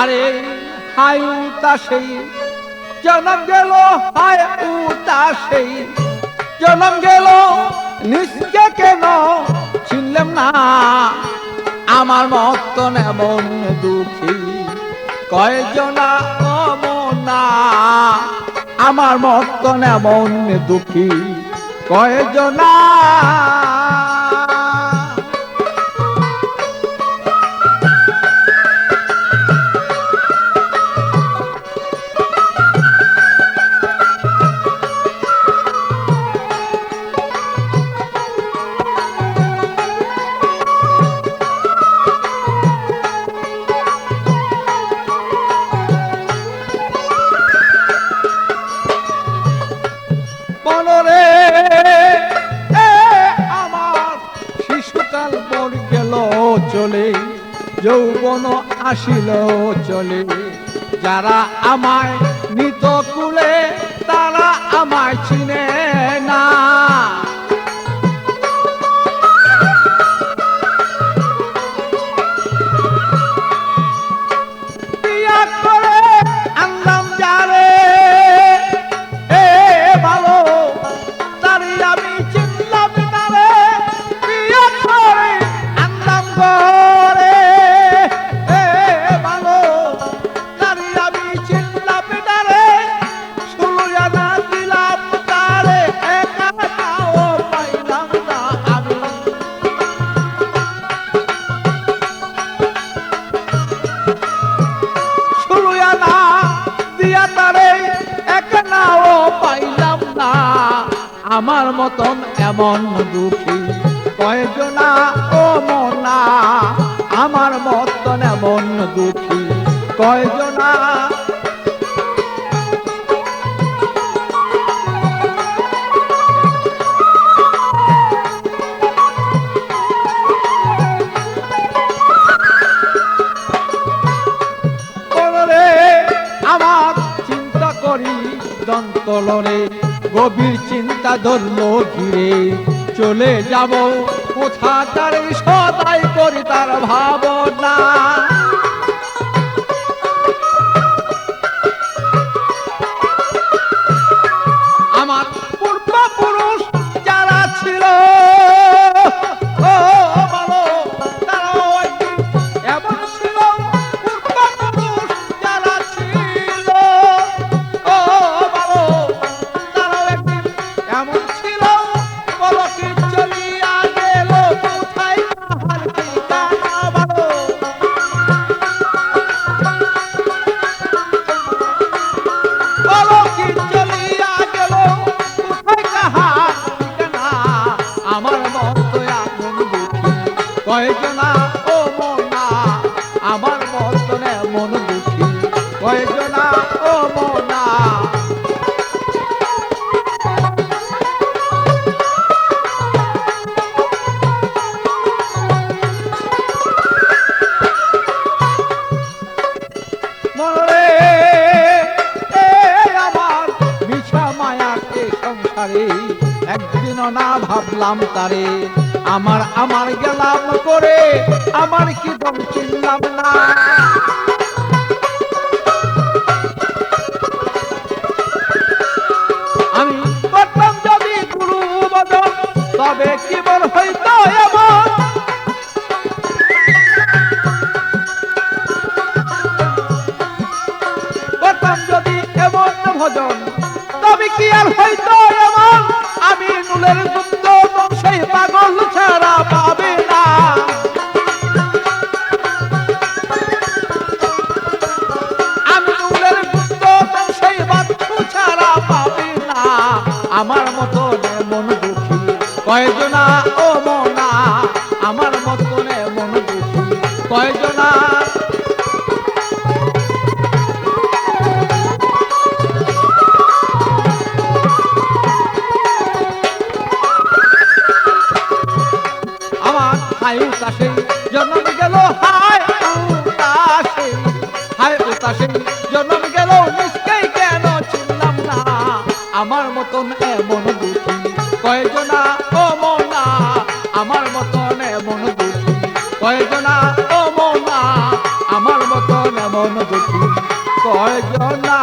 আরে হাই উতাসেই জনম গেল, হাই উতাসেই জনম গেল, নিজকে কেন চিনলাম না। আমার মতন এমন দুঃখী কয়জনা অমনা, আমার মতন এমন দুঃখী কয়জনা। মনরে আমার শিশুকাল পর গেল চলে, যৌবন আসিল চলে, যারা আমায় নিত কুলে তারা আমায় চিনে না। বিয়া করে আনলাম যারে ভালো, তারই আমি চিনলাম না রে। বিয়া করে আনলাম ঘরে ভালো, তারই আমি চিনলাম না রে। 16 আনা দিলাম তারে, একা নাও পাইলাম না আমি। 16 আনা দিয়া তারে, একা নাও পাইলাম না। আমার মতন এমন দুঃখী কয়জনা ও মনা, আমার মতন এমন দুঃখী কয়জনা। বলরে আমার চিন্তা করি দন্তলরে, গভীর চিন্তা ধরলো ঘিরে, চলে যাব কোথা তার সদাই করি তার ভাবনা। আমার পূর্বপুরুষ যারা ছিল ও বলো, তারাও একদিন এমন ছিল। পূর্বপুরুষ যারা ছিল ও বলো, তারাও একদিন এমন ছিল। বলো কি চলিয়া গেল কোথায় তাহার ঠিকানা বলো। বলো কি চলিয়া গেল কোথায় কাহার ঠিকানা। আমার মতো এমন দুঃখী কয়জনা ও মনা, আমার মতো এমন দুঃখী কয়জনা ও মনা। মনরে আমার মিছা মায়াকে সংসারে, একদিনও না ভাবলাম তারে। আমার আমার গেলাম করে, আমার কি দম চিনলাম না। আমি করতাম যদি গুরু বদন, তবে কি বল হইতো এমন। করতাম যদি এমন ভজন, তবে কি আর হইতো এমন। আমি নুলের গুপ্ত বংশে পাগল ছাড়া পাবে না। আমি নুলের গুপ্ত বংশে বাচ্চু ছাড়া পাবে না। আমার মতো এমন দুঃখী কয়জনা ও মনা, আমার মতো এমন দুঃখী কয়জনা। আমার হাই উতাসে জন্ম গেল, হাই উতাসে, হাই উতাসে জন্ম গেল, নিজকেই কেন চিনলাম না। আমার মতন এমন দুঃখী কয়জনা ও মনা, আমার মতন এমন দুঃখী কয়জনা ও মনা, আমার মতন এমন নয়ন দুটি কয়জনা